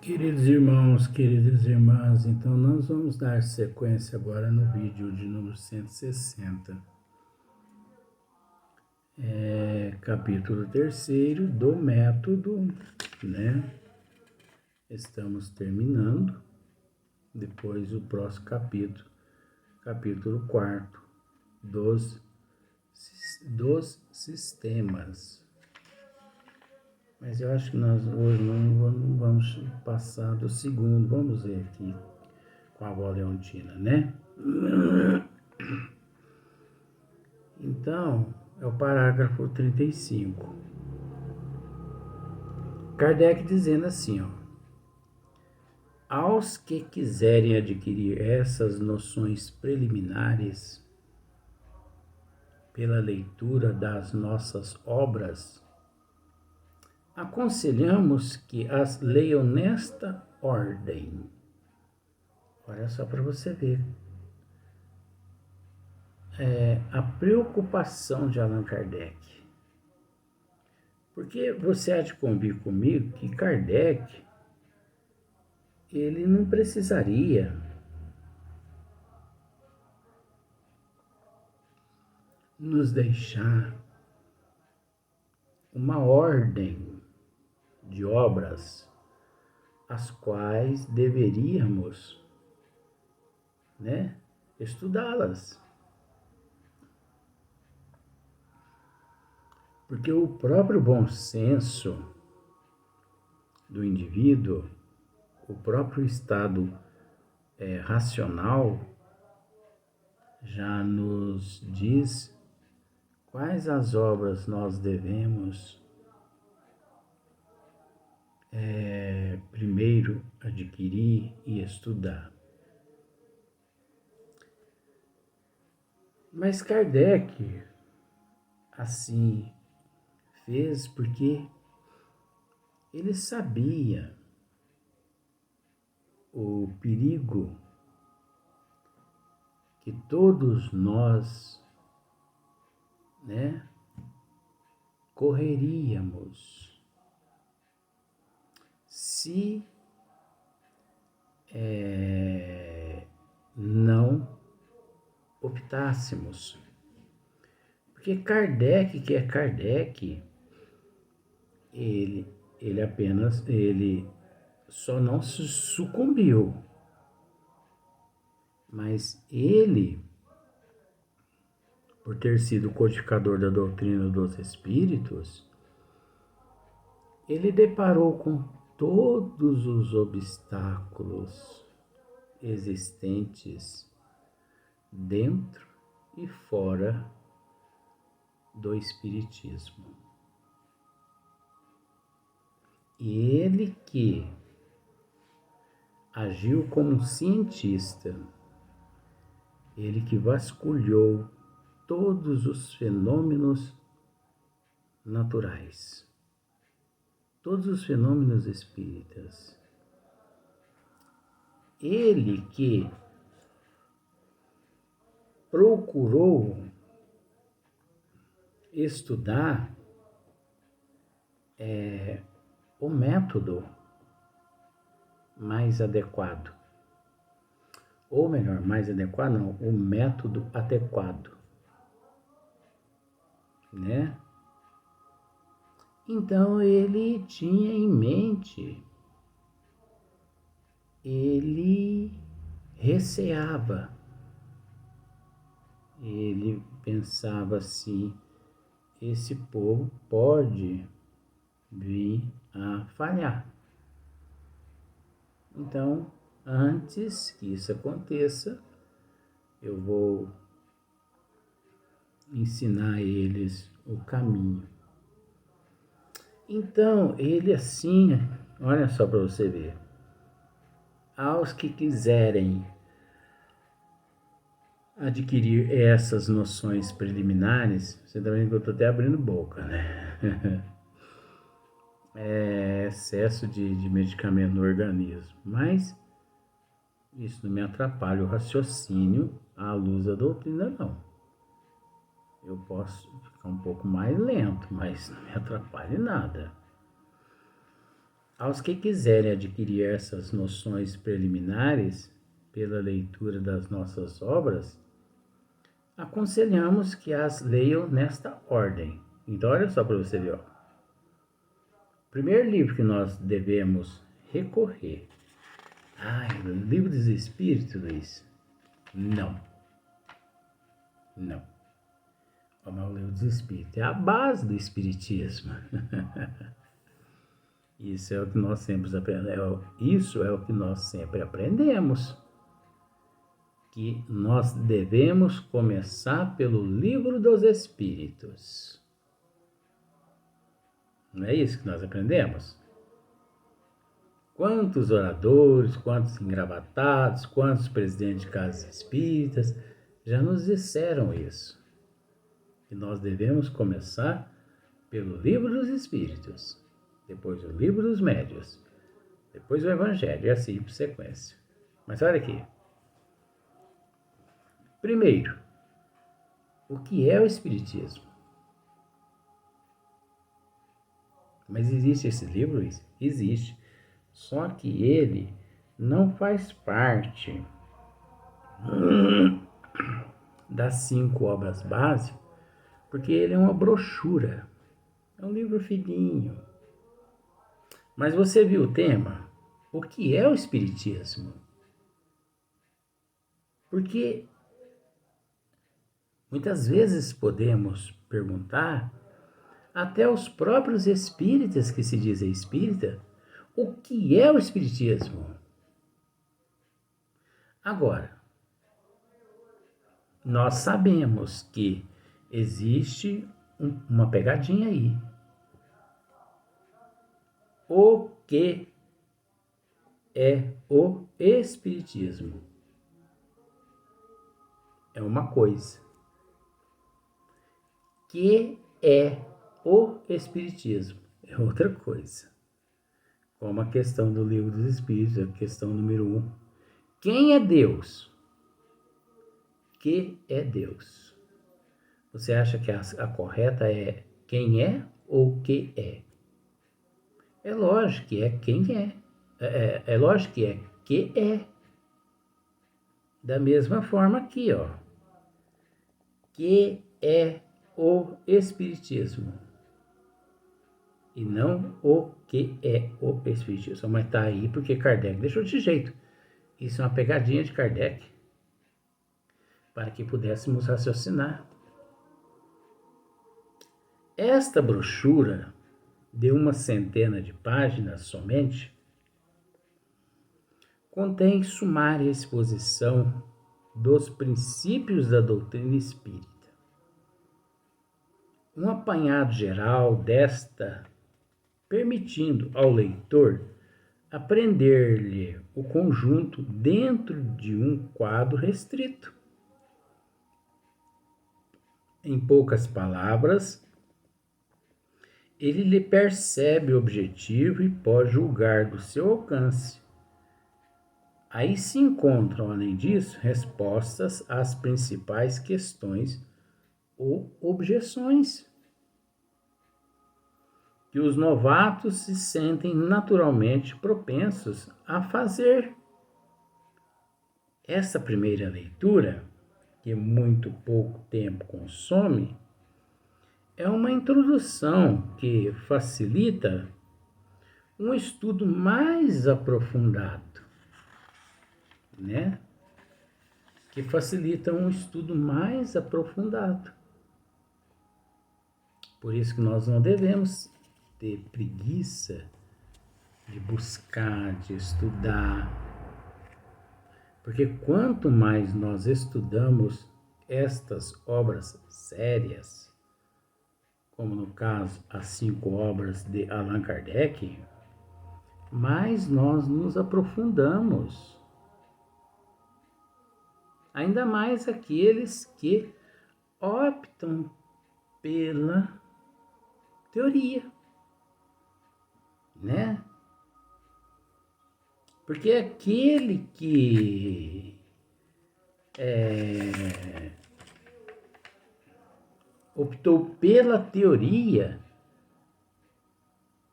Queridos irmãos, queridas irmãs, então nós vamos dar sequência agora no vídeo de número 160. Capítulo 3º do método, né? Estamos terminando. Depois o próximo capítulo 4 dos sistemas. Mas eu acho que nós hoje não vamos passar do segundo. Vamos ver aqui com a avó Leontina, né? Então, é o parágrafo 35. Kardec dizendo assim, ó. Aos que quiserem adquirir essas noções preliminares pela leitura das nossas obras, aconselhamos que as leiam nesta ordem. Olha só para você ver. A preocupação de Allan Kardec. Porque você há de convir comigo que Kardec, ele não precisaria nos deixar uma ordem de obras as quais deveríamos, né, estudá-las. Porque o próprio bom senso do indivíduo, o próprio estado racional, já nos diz quais as obras nós devemos primeiro adquirir e estudar. Mas Kardec assim fez porque ele sabia o perigo que todos nós, né, correríamos se não optássemos. Porque Kardec, que é Kardec, ele só não se sucumbiu, mas ele, por ter sido codificador da doutrina dos espíritos, ele deparou com todos os obstáculos existentes dentro e fora do espiritismo. E ele que agiu como cientista, ele que vasculhou todos os fenômenos naturais, todos os fenômenos espíritas. Ele que procurou estudar o método mais adequado. Ou melhor, mais adequado não, o método adequado, né? Então ele tinha em mente, ele receava, ele pensava assim, esse povo pode vir a falhar. Então, antes que isso aconteça, eu vou ensinar a eles o caminho. Então, ele assim, olha só para você ver, aos que quiserem adquirir essas noções preliminares, você tá vendo que eu estou até abrindo boca, né? Excesso de medicamento no organismo, mas isso não me atrapalha o raciocínio à luz da doutrina, não. Eu posso ficar um pouco mais lento, mas não me atrapalha em nada. Aos que quiserem adquirir essas noções preliminares pela leitura das nossas obras, aconselhamos que as leiam nesta ordem. Então, olha só para você ver. Ó. O primeiro livro que nós devemos recorrer. O livro dos Espíritos, Luiz? Não. Não. O livro dos Espíritos é a base do Espiritismo. Isso é o que nós sempre aprendemos. Isso é o que nós sempre aprendemos. Que nós devemos começar pelo livro dos Espíritos. Não é isso que nós aprendemos? Quantos oradores, quantos engravatados, quantos presidentes de casas espíritas já nos disseram isso. Que nós devemos começar pelo livro dos Espíritos, depois o livro dos Médiuns, depois o Evangelho, e assim por sequência. Mas olha aqui. Primeiro, o que é o Espiritismo? Mas existe esse livro? Existe. Só que ele não faz parte das 5 obras básicas, porque ele é uma brochura. É um livro fininho. Mas você viu o tema? O que é o Espiritismo? Porque muitas vezes podemos perguntar até aos próprios espíritas que se dizem espírita, o que é o Espiritismo? Agora, nós sabemos que existe uma pegadinha aí. O que é o Espiritismo? É uma coisa. Que é o Espiritismo? É outra coisa. Como a questão do livro dos Espíritos, a questão número 1. Quem é Deus? Que é Deus? Você acha que a correta é quem é ou que é? É lógico que é quem é. É lógico que é que é. Da mesma forma aqui, ó. Que é o Espiritismo. E não o que é o Espiritismo. Mas tá aí porque Kardec deixou de jeito. Isso é uma pegadinha de Kardec. Para que pudéssemos raciocinar. Esta brochura, de uma centena de páginas somente, contém sumária exposição dos princípios da doutrina espírita. Um apanhado geral desta, permitindo ao leitor aprender-lhe o conjunto dentro de um quadro restrito. Em poucas palavras, ele lhe percebe o objetivo e pode julgar do seu alcance. Aí se encontram, além disso, respostas às principais questões ou objeções que os novatos se sentem naturalmente propensos a fazer. Essa primeira leitura, que muito pouco tempo consome, é uma introdução que facilita um estudo mais aprofundado, né? Que facilita um estudo mais aprofundado. Por isso que nós não devemos ter preguiça de buscar, de estudar. Porque quanto mais nós estudamos estas obras sérias, como no caso as 5 obras de Allan Kardec, mais nós nos aprofundamos. Ainda mais aqueles que optam pela teoria, né? Porque aquele que optou pela teoria,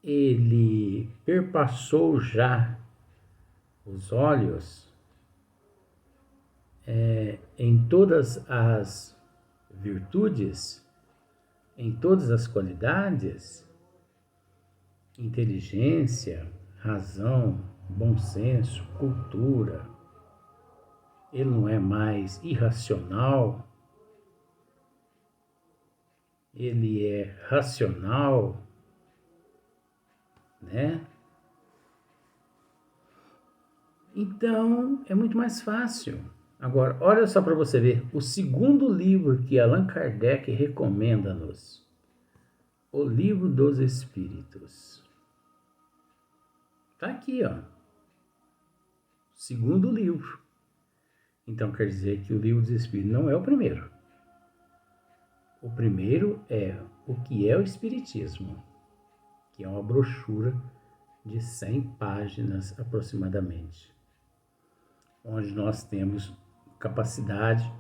ele perpassou já os olhos em todas as virtudes, em todas as qualidades, inteligência, razão, bom senso, cultura. Ele não é mais irracional, ele é racional, né? Então, é muito mais fácil. Agora, olha só para você ver, o segundo livro que Allan Kardec recomenda-nos, o Livro dos Espíritos. Está aqui, ó. Segundo livro. Então, quer dizer que o Livro dos Espíritos não é o primeiro. O primeiro é O que é o Espiritismo, que é uma brochura de 100 páginas aproximadamente, onde nós temos capacidade,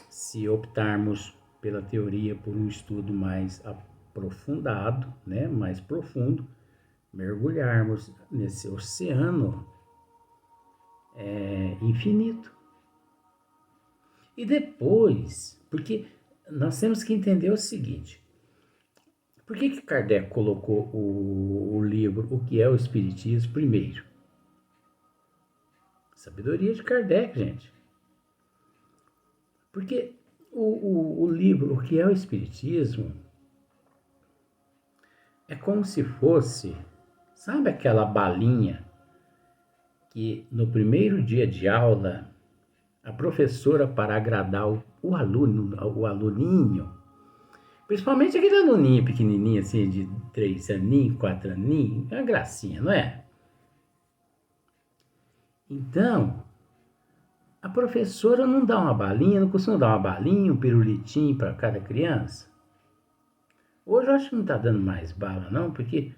se optarmos pela teoria, por um estudo mais aprofundado, né, mais profundo, mergulharmos nesse oceano infinito. E depois, porque nós temos que entender o seguinte, por que Kardec colocou o livro O que é o Espiritismo primeiro? Sabedoria de Kardec, gente. Porque o livro O que é o Espiritismo é como se fosse, sabe aquela balinha que no primeiro dia de aula a professora, para agradar o aluninho, principalmente aquele aluninho pequenininho assim de 3 aninhos, 4 aninhos, é uma gracinha, não é? Então, a professora não dá uma balinha, não costuma dar uma balinha, um pirulitinho para cada criança. Hoje eu acho que não está dando mais bala, não, porque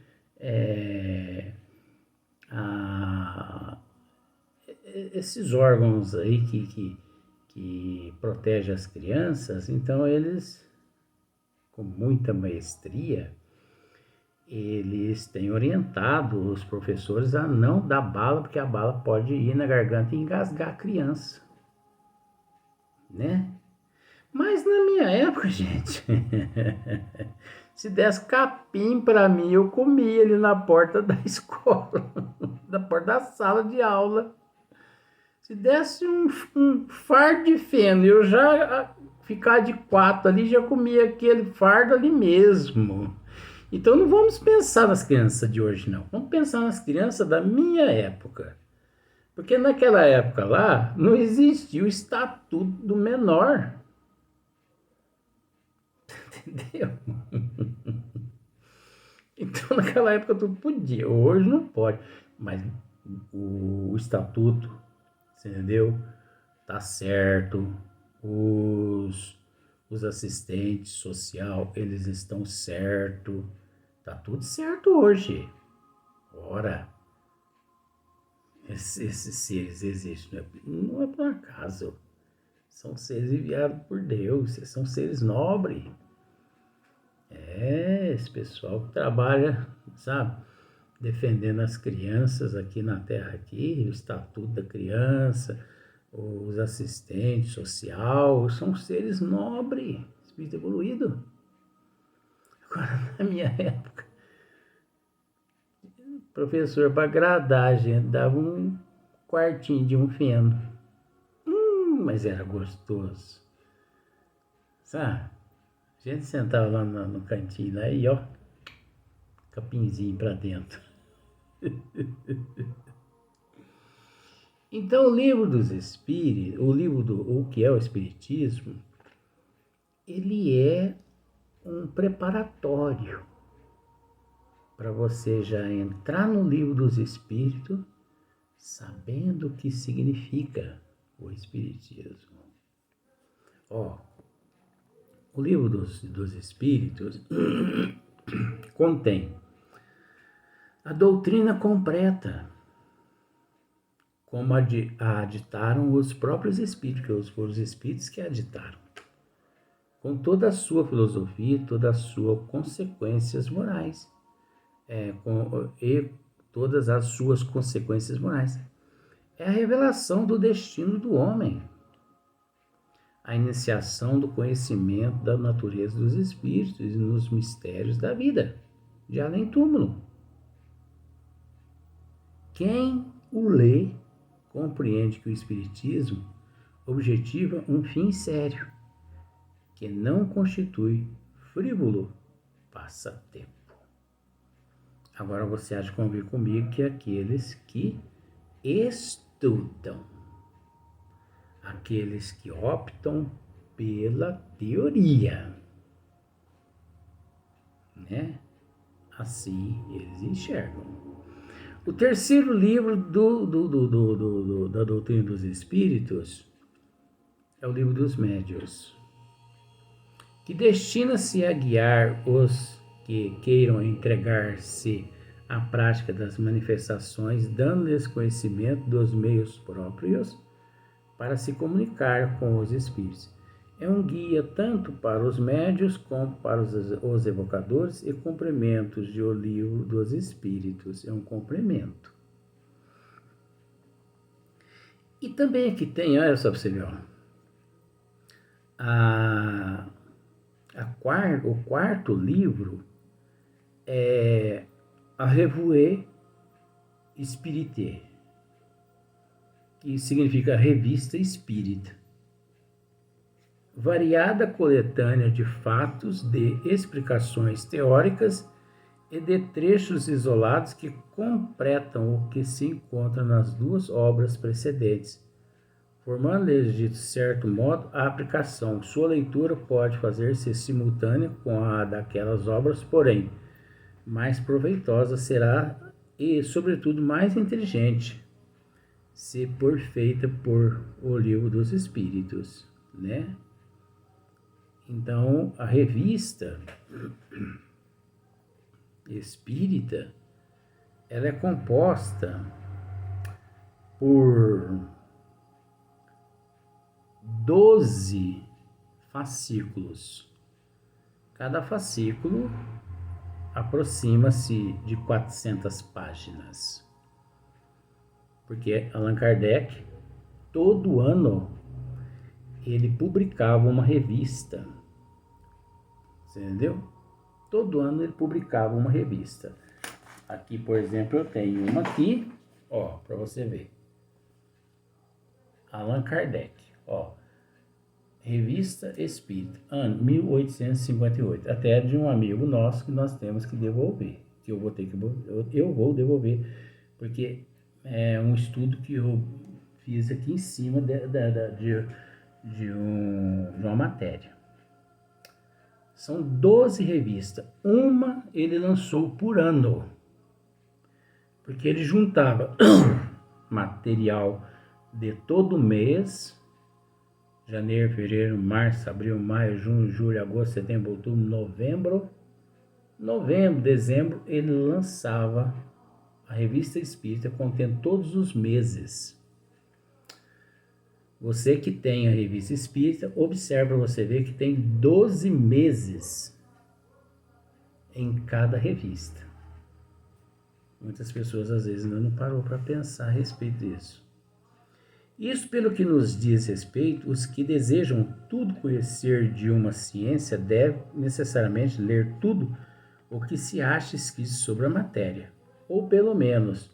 esses órgãos aí que protegem as crianças, então eles, com muita maestria, eles têm orientado os professores a não dar bala, porque a bala pode ir na garganta e engasgar a criança, né? Mas na minha época, gente, se desse capim para mim, eu comia ali na porta da escola, na porta da sala de aula. Se desse um fardo de feno, eu já ficar de 4 ali, já comia aquele fardo ali mesmo. Então não vamos pensar nas crianças de hoje, não. Vamos pensar nas crianças da minha época. Porque naquela época lá, não existia o estatuto do menor. Entendeu? Então naquela época tudo podia, hoje não pode. Mas o estatuto, entendeu? Tá certo. Os assistentes social, eles estão certo. Tá tudo certo hoje. Ora, esses seres existem, não é por acaso. São seres enviados por Deus, são seres nobres. Esse pessoal que trabalha, sabe, defendendo as crianças aqui na Terra, aqui, o Estatuto da Criança, os assistentes social, são seres nobres, espírito evoluído. Agora, na minha época, o professor, para agradar a gente, dava um quartinho de um feno. Mas era gostoso, sabe? A gente sentava lá no cantinho, aí, ó, capinzinho para dentro. Então, o livro dos Espíritos, o livro do O que é o Espiritismo, ele é um preparatório para você já entrar no livro dos Espíritos sabendo o que significa o Espiritismo. Ó, o livro dos Espíritos contém a doutrina completa, como a aditaram os próprios Espíritos, que foram os Espíritos que a aditaram, com toda a sua filosofia, toda a sua consequências morais. e todas as suas consequências morais. É a revelação do destino do homem, a iniciação do conhecimento da natureza dos espíritos e nos mistérios da vida, de além-túmulo. Quem o lê compreende que o Espiritismo objetiva um fim sério, que não constitui frívolo passatempo. Agora você há de convir comigo que aqueles que estudam, aqueles que optam pela teoria, né? Assim eles enxergam. O terceiro livro da doutrina dos espíritos é o livro dos médiuns, que destina-se a guiar os que queiram entregar-se à prática das manifestações, dando-lhes conhecimento dos meios próprios para se comunicar com os espíritos. É um guia tanto para os médiuns como para os evocadores e complementos de O Livro dos Espíritos. É um complemento. E também aqui tem, olha só para você ver, o quarto livro é a Revue Spirite, que significa Revista Espírita. Variada coletânea de fatos, de explicações teóricas e de trechos isolados que completam o que se encontra nas duas obras precedentes, formando-lhes, de certo modo, a aplicação. Sua leitura pode fazer-se simultânea com a daquelas obras, porém, mais proveitosa será e, sobretudo, mais inteligente, se for feita por O Livro dos Espíritos, né? Então, a revista espírita, ela é composta por 12 fascículos. Cada fascículo aproxima-se de 400 páginas. Porque Allan Kardec, todo ano, ele publicava uma revista. Entendeu? Todo ano ele publicava uma revista. Aqui, por exemplo, eu tenho uma aqui, ó, para você ver. Allan Kardec, ó. Revista Espírita, ano 1858. Até de um amigo nosso que nós temos que devolver. Que eu vou devolver, porque é um estudo que eu fiz aqui em cima de uma matéria. São 12 revistas. Uma ele lançou por ano, porque ele juntava material de todo mês, janeiro, fevereiro, março, abril, maio, junho, julho, agosto, setembro, outubro, novembro, dezembro, ele lançava a revista espírita contendo todos os meses. Você que tem a revista espírita, observa, você vê que tem 12 meses em cada revista. Muitas pessoas às vezes não parou para pensar a respeito disso. Isso, pelo que nos diz respeito, os que desejam tudo conhecer de uma ciência devem necessariamente ler tudo o que se acha escrito sobre a matéria, ou pelo menos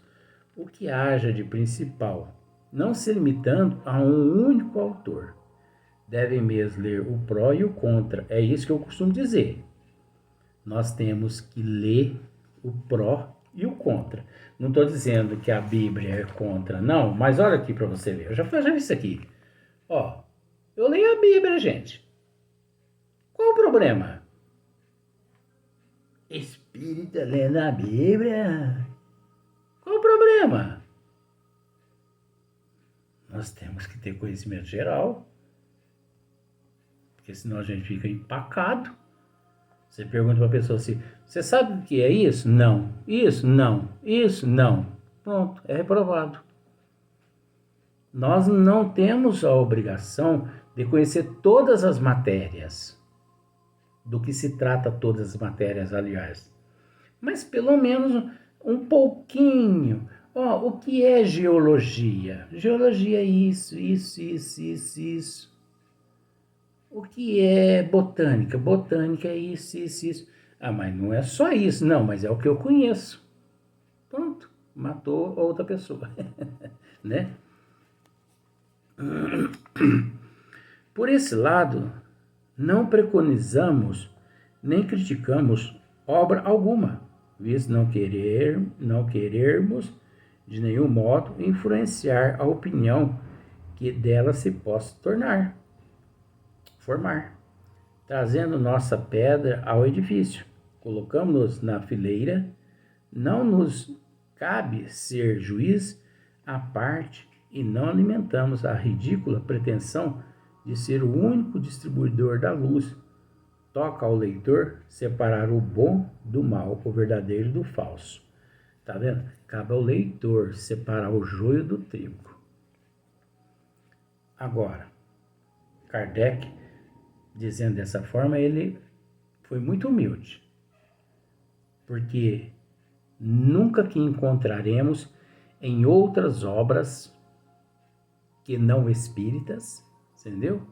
o que haja de principal, não se limitando a um único autor. Devem mesmo ler o pró e o contra. É isso que eu costumo dizer. Nós temos que ler o pró e o contra. Não estou dizendo que a Bíblia é contra, não, mas olha aqui para você ver. Eu já vi isso aqui. Ó, eu leio a Bíblia, gente. Qual o problema? Espírita lendo a Bíblia? Qual o problema? Nós temos que ter conhecimento geral, porque senão a gente fica empacado. Você pergunta para a pessoa assim, você sabe o que é isso? Não. Isso? Não. Isso? Não. Pronto, é reprovado. Nós não temos a obrigação de conhecer todas as matérias, do que se trata todas as matérias, aliás. mas pelo menos um pouquinho. Ó, o que é geologia? Geologia é isso, isso, isso, isso, isso. O que é botânica? Botânica é isso, isso, isso. Ah, mas não é só isso, não, mas é o que eu conheço. Pronto, matou outra pessoa, né? Por esse lado, não preconizamos nem criticamos obra alguma, visto não querermos de nenhum modo influenciar a opinião que dela se possa formar, trazendo nossa pedra ao edifício. Colocamos-nos na fileira, não nos cabe ser juiz à parte e não alimentamos a ridícula pretensão de ser o único distribuidor da luz. Toca ao leitor separar o bom do mal, o verdadeiro do falso. Tá vendo? Cabe ao leitor separar o joio do trigo. Agora, Kardec, dizendo dessa forma, ele foi muito humilde, porque nunca que encontraremos em outras obras que não espíritas, entendeu?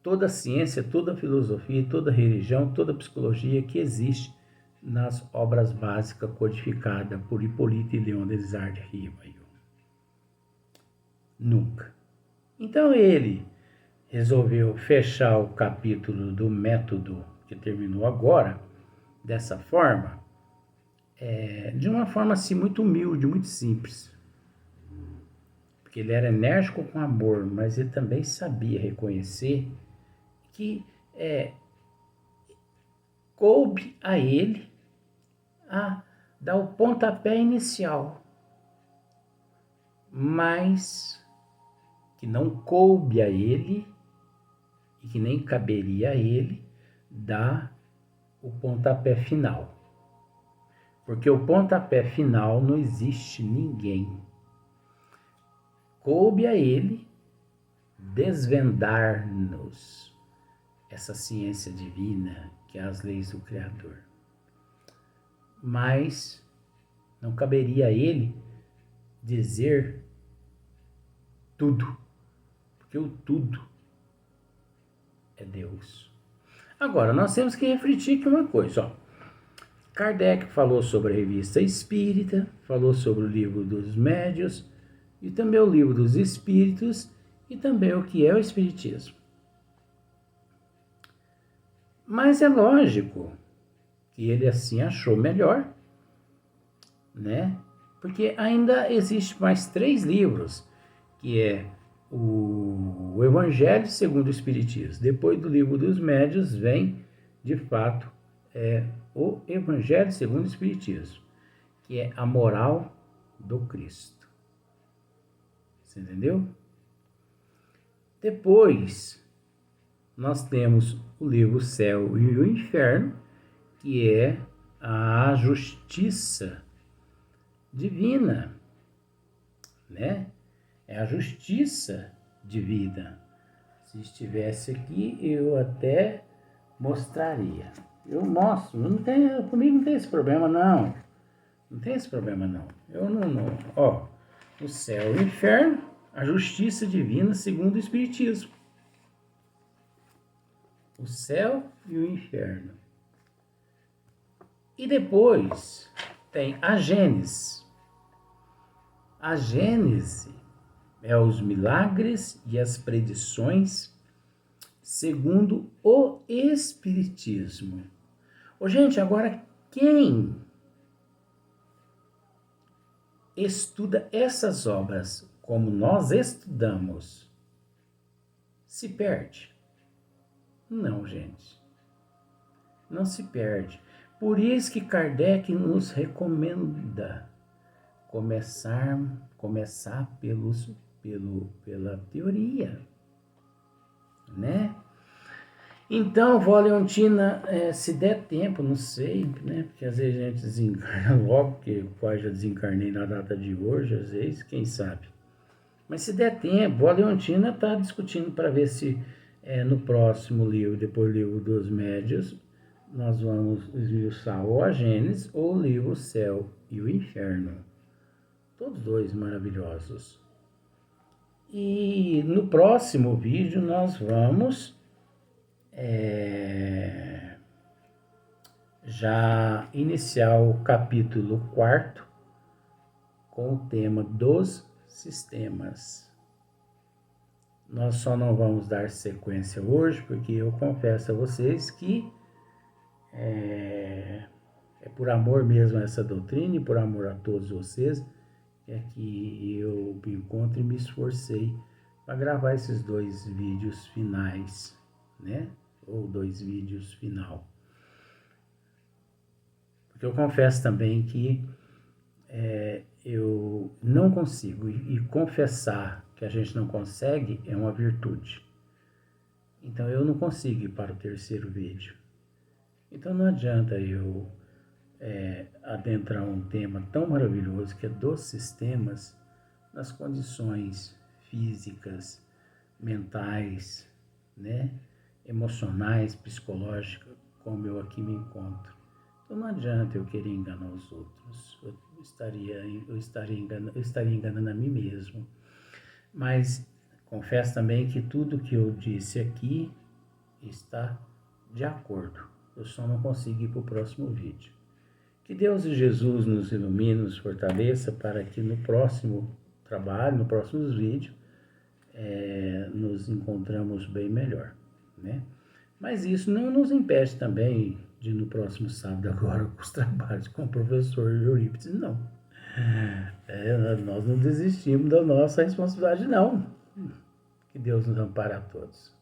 Toda a ciência, toda a filosofia, toda a religião, toda a psicologia que existe nas obras básicas codificadas por Hipólito e Leônidas de Rivail. Nunca. Então ele resolveu fechar o capítulo do método que terminou agora, dessa forma, de uma forma assim muito humilde, muito simples. Porque ele era enérgico com amor, mas ele também sabia reconhecer que coube a ele a dar o pontapé inicial, mas que não coube a ele e que nem caberia a ele dar o pontapé final. Porque o pontapé final não existe ninguém. Coube a ele desvendar-nos essa ciência divina que é as leis do Criador. Mas não caberia a ele dizer tudo, porque o tudo é Deus. Agora, nós temos que refletir que uma coisa, ó. Kardec falou sobre a revista Espírita, falou sobre o livro dos médios, e também o livro dos espíritos, e também o que é o espiritismo. Mas é lógico que ele assim achou melhor, né? Porque ainda existe mais 3 livros, que é o Evangelho segundo o Espiritismo. Depois do livro dos médios vem, de fato, o Evangelho segundo o Espiritismo, que é a moral do Cristo. Você entendeu? Depois, nós temos o livro Céu e o Inferno, que é a justiça divina, né? É a justiça divina. Se estivesse aqui, eu até mostraria. Eu mostro, comigo não tem esse problema, não. Não tem esse problema, não. Eu não. Ó, o céu e o inferno, a justiça divina segundo o Espiritismo. O céu e o inferno. E depois tem a Gênese. A Gênese é os milagres e as predições segundo o Espiritismo. Ô, gente, agora quem estuda essas obras como nós estudamos se perde? Não, gente. Não se perde. Por isso que Kardec nos recomenda começar pela teoria, né? Então, vó Leontina, se der tempo, não sei, né? Porque às vezes a gente desencarna logo, porque quase já desencarnei na data de hoje, às vezes, quem sabe. Mas se der tempo, vó Leontina está discutindo para ver se no próximo livro, depois do livro dos médios, nós vamos esmiuçar ou a Gênesis ou o livro O Céu e o Inferno. Todos dois maravilhosos. E no próximo vídeo nós vamos já iniciar o capítulo 4 com o tema dos sistemas. Nós só não vamos dar sequência hoje, porque eu confesso a vocês que é por amor mesmo a essa doutrina e por amor a todos vocês que eu me encontro e me esforcei para gravar esses 2 vídeos finais, né? Ou 2 vídeos final. Porque eu confesso também que eu não consigo, e confessar que a gente não consegue é uma virtude. Então eu não consigo ir para o 3º vídeo. Então não adianta eu adentrar um tema tão maravilhoso que é dos sistemas nas condições físicas, mentais, né, emocionais, psicológicas, como eu aqui me encontro. Então não adianta eu querer enganar os outros. Eu estaria enganando a mim mesmo. Mas confesso também que tudo que eu disse aqui está de acordo. Eu só não consigo ir para o próximo vídeo. Que Deus e Jesus nos ilumine, nos fortaleça para que no próximo trabalho, no próximo vídeo, nos encontramos bem melhor, né? Mas isso não nos impede também de no próximo sábado agora com os trabalhos com o professor Eurípides, não. Nós não desistimos da nossa responsabilidade, não. Que Deus nos ampare a todos.